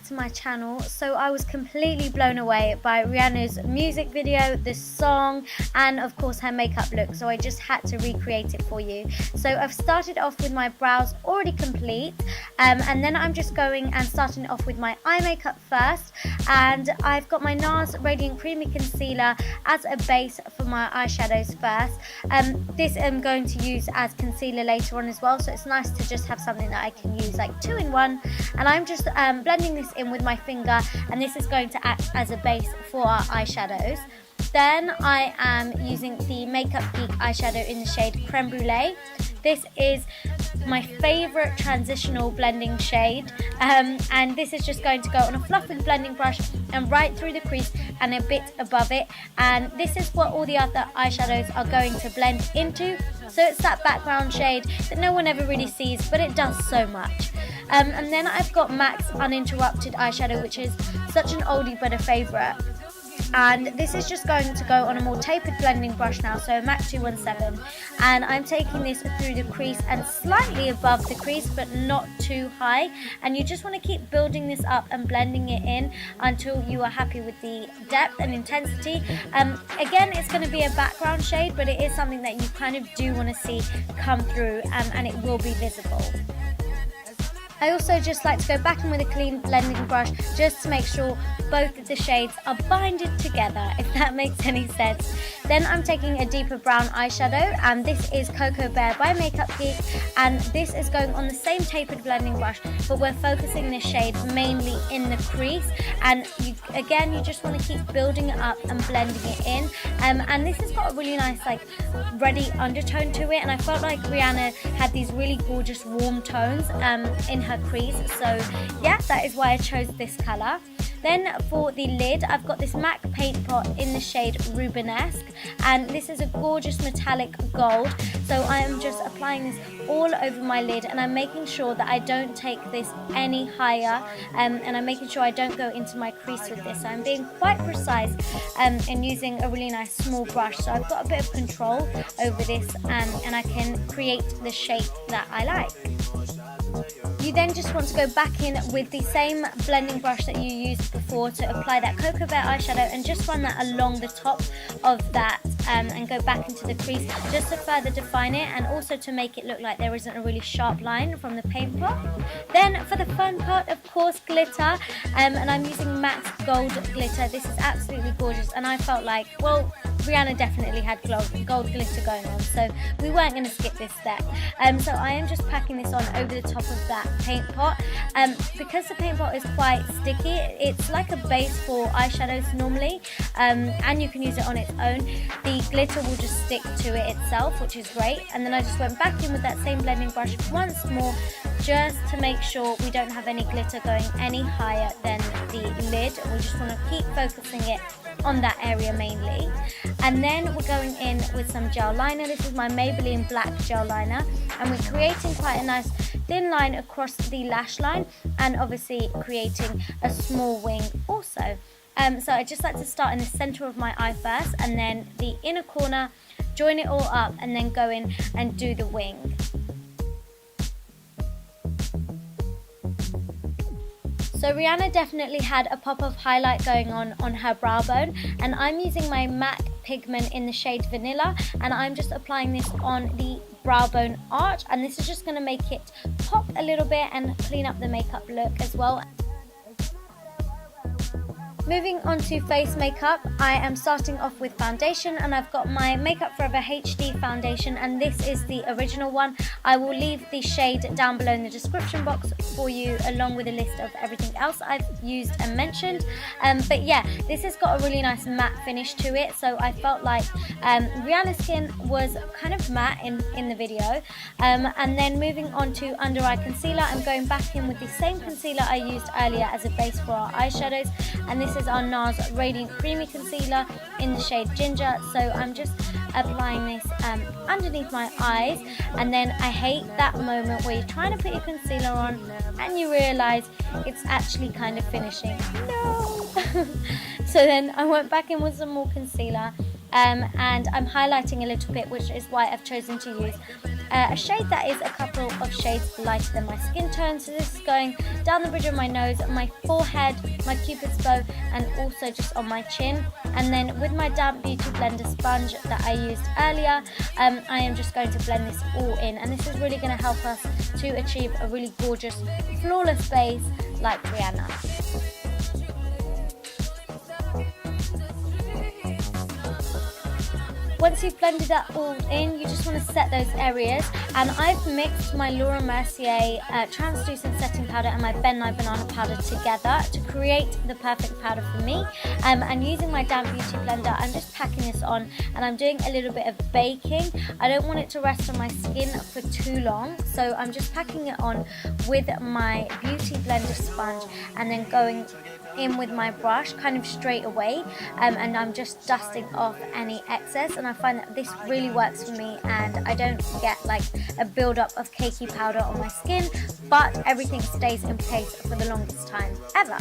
to my channel. So I was completely blown away by Rihanna's music video, the song, and of course her makeup look, so I just had to recreate it for you. So I've started off with my brows already complete, and then I'm just going and starting off with my eye makeup first, and I've got my NARS Radiant Creamy Concealer as a base for my eyeshadows first. This I'm going to use as concealer later on as well, so it's nice to just have something that I can use like 2 in 1. And I'm just blending this in with my finger, and this is going to act as a base for our eyeshadows. Then I am using the Makeup Geek eyeshadow in the shade Creme Brulee. This is my favourite transitional blending shade, and this is just going to go on a fluffy blending brush and right through the crease and a bit above it, and this is what all the other eyeshadows are going to blend into. So it's that background shade that no one ever really sees, but it does so much. And then I've got MAC's Uninterrupted eyeshadow, which is such an oldie but a favourite. And this is just going to go on a more tapered blending brush now, so MAC 217, and I'm taking this through the crease and slightly above the crease but not too high, and you just want to keep building this up and blending it in until you are happy with the depth and intensity. Again, it's going to be a background shade, but it is something that you kind of do want to see come through, and it will be visible. I also just like to go back in with a clean blending brush just to make sure both of the shades are binded together, if that makes any sense. Then I'm taking a deeper brown eyeshadow, and this is Cocoa Bear by Makeup Geek, and this is going on the same tapered blending brush, but we're focusing this shade mainly in the crease, and again you just want to keep building it up and blending it in, and this has got a really nice like ruddy undertone to it, and I felt like Rihanna had these really gorgeous warm tones in her crease, so yeah, that is why I chose this colour. Then for the lid, I've got this MAC paint pot in the shade Rubenesque, and this is a gorgeous metallic gold, so I am just applying this all over my lid, and I'm making sure that I don't take this any higher, and I'm making sure I don't go into my crease with this. So I'm being quite precise and using a really nice small brush, so I've got a bit of control over this, and I can create the shape that I like. You then just want to go back in with the same blending brush that you used before to apply that Cocoa Bear eyeshadow, and just run that along the top of that and go back into the crease just to further define it, and also to make it look like there isn't a really sharp line from the paint pot. Then for the fun part, of course, glitter, and I'm using MAC's Gold Glitter. This is absolutely gorgeous, and I felt like, well, Rihanna definitely had gold glitter going on, so we weren't going to skip this step. So I am just packing this on over the top of that paint pot. Because the paint pot is quite sticky, it's like a base for eyeshadows normally, and you can use it on its own. The glitter will just stick to it itself, which is great. And then I just went back in with that same blending brush once more, just to make sure we don't have any glitter going any higher than the lid. We just want to keep focusing it on that area mainly. And then we're going in with some gel liner. This is my Maybelline Black gel liner, and we're creating quite a nice thin line across the lash line, and obviously creating a small wing also. So I just like to start in the center of my eye first, and then the inner corner, join it all up, and then go in and do the wing. So Rihanna definitely had a pop of highlight going on her brow bone, and I'm using my MAC pigment in the shade Vanilla, and I'm just applying this on the brow bone arch, and this is just going to make it pop a little bit and clean up the makeup look as well. Moving on to face makeup, I am starting off with foundation, and I've got my Makeup Forever HD foundation, and this is the original one. I will leave the shade down below in the description box for you, along with a list of everything else I've used and mentioned. But yeah, this has got a really nice matte finish to it, so I felt like Rihanna's skin was kind of matte in the video. And then moving on to under eye concealer, I'm going back in with the same concealer I used earlier as a base for our eyeshadows, and this is our NARS Radiant Creamy Concealer in the shade Ginger. So I'm just applying this underneath my eyes, and then I hate that moment where you're trying to put your concealer on and you realise it's actually kind of finishing. No! So then I went back in with some more concealer, and I'm highlighting a little bit, which is why I've chosen to use a shade that is a couple of shades lighter than my skin tone. So this is going down the bridge of my nose, my forehead, my cupid's bow, and also just on my chin. And then with my damp beauty blender sponge that I used earlier, I am just going to blend this all in, and this is really going to help us to achieve a really gorgeous, flawless base like Rihanna. Once you've blended that all in, you just want to set those areas, and I've mixed my Laura Mercier translucent setting powder and my Ben Nye banana powder together to create the perfect powder for me. And using my damp beauty blender, I'm just packing this on, and I'm doing a little bit of baking. I don't want it to rest on my skin for too long, so I'm just packing it on with my beauty blender sponge and then going in with my brush kind of straight away, and I'm just dusting off any excess, and I find that this really works for me, and I don't get like a build-up of cakey powder on my skin, but everything stays in place for the longest time ever.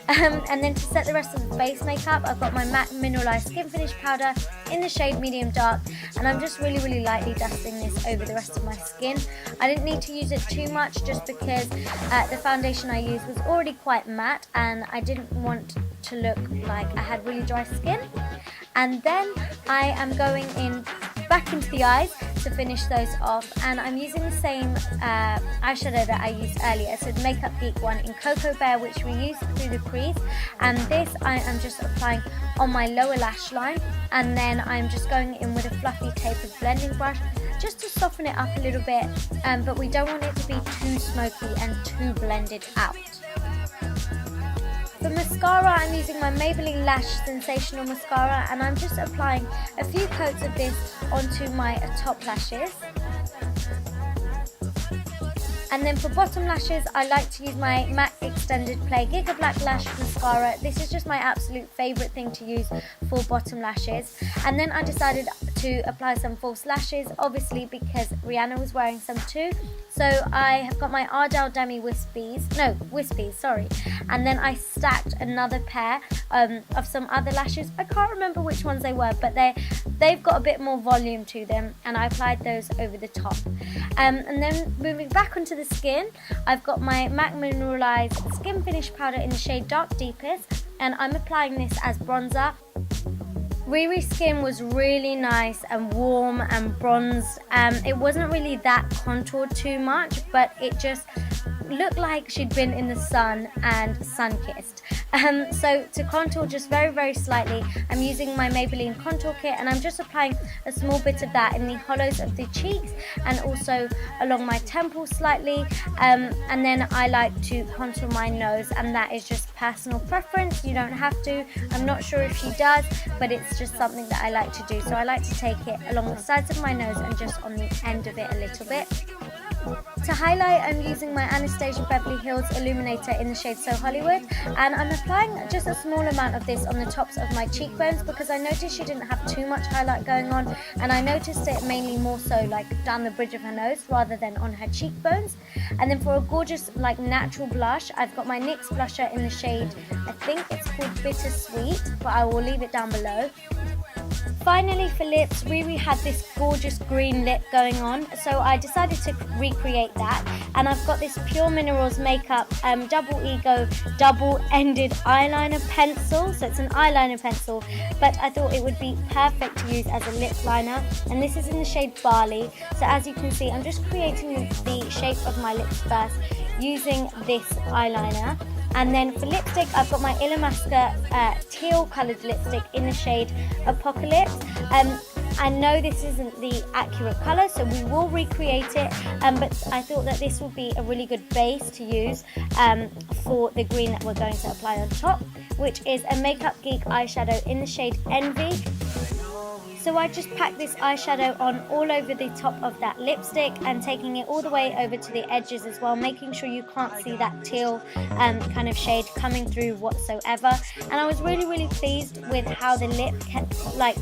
And then to set the rest of the base makeup, I've got my MAC Mineralized Skin Finish powder in the shade Medium Dark, and I'm just really lightly dusting this over the rest of my skin. I didn't need to use it too much just because the foundation I used was already quite matte, and I didn't want to look like I had really dry skin. And then I am going in back into the eyes to finish those off, and I'm using the same eyeshadow that I used earlier, so the Makeup Geek one in Cocoa Bear, which we used through the crease, and this I am just applying on my lower lash line, and then I'm just going in with a fluffy tapered blending brush just to soften it up a little bit, but we don't want it to be too smoky and too blended out. For mascara, I'm using my Maybelline Lash Sensational Mascara, and I'm just applying a few coats of this onto my top lashes. And then for bottom lashes, I like to use my MAC Extended Play Giga Black Lash Mascara. This is just my absolute favourite thing to use for bottom lashes. And then I decided to apply some false lashes, obviously because Rihanna was wearing some too. So I have got my Ardell Demi Wispies, sorry. And then I stacked another pair of some other lashes. I can't remember which ones they were, but they've got a bit more volume to them, and I applied those over the top. And then moving back onto the skin, I've got my MAC Mineralized Skin Finish powder in the shade Dark Deepest, and I'm applying this as bronzer. Riri's skin was really nice and warm and bronzed. It wasn't really that contoured too much, but it just looked like she'd been in the sun and sun-kissed. So to contour just very slightly, I'm using my Maybelline contour kit, and I'm just applying a small bit of that in the hollows of the cheeks and also along my temples slightly, and then I like to contour my nose, and that is just personal preference. You don't have to. I'm not sure if she does, but it's just something that I like to do. So I like to take it along the sides of my nose and just on the end of it a little bit. To highlight, I'm using my Anastasia Beverly Hills Illuminator in the shade So Hollywood, and I'm applying just a small amount of this on the tops of my cheekbones because I noticed she didn't have too much highlight going on, and I noticed it mainly more so like down the bridge of her nose rather than on her cheekbones. And then for a gorgeous like natural blush, I've got my NYX blusher in the shade, I think it's called Bittersweet, but I will leave it down below. Finally, for lips, Riri had this gorgeous green lip going on, so I decided to recreate that, and I've got this Pure Minerals Makeup Double Ego double-ended eyeliner pencil. So it's an eyeliner pencil, but I thought it would be perfect to use as a lip liner, and this is in the shade Barley. So as you can see, I'm just creating the shape of my lips first using this eyeliner. And then for lipstick, I've got my Illamasqua teal coloured lipstick in the shade Apocalypse. I know this isn't the accurate colour, so we will recreate it, but I thought that this would be a really good base to use for the green that we're going to apply on top, which is a Makeup Geek eyeshadow in the shade Envy. So I just packed this eyeshadow on all over the top of that lipstick and taking it all the way over to the edges as well, making sure you can't see that teal kind of shade coming through whatsoever. And I was really pleased with how the lip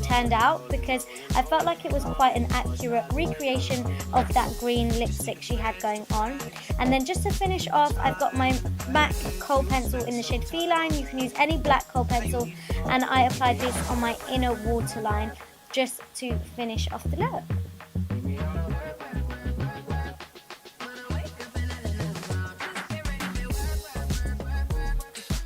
turned out, because I felt like it was quite an accurate recreation of that green lipstick she had going on. And then just to finish off, I've got my MAC kohl pencil in the shade Feline. You can use any black kohl pencil, and I applied this on my inner waterline. just to finish off the look.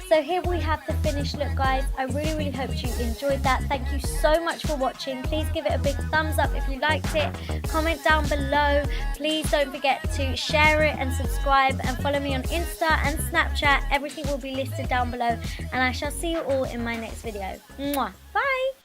So here we have the finished look, guys. I really hope you enjoyed that. Thank you so much for watching. Please give it a big thumbs up if you liked it. Comment down below. Please don't forget to share it and subscribe, and follow me on Insta and Snapchat. Everything will be listed down below, and I shall see you all in my next video. Mwah. Bye.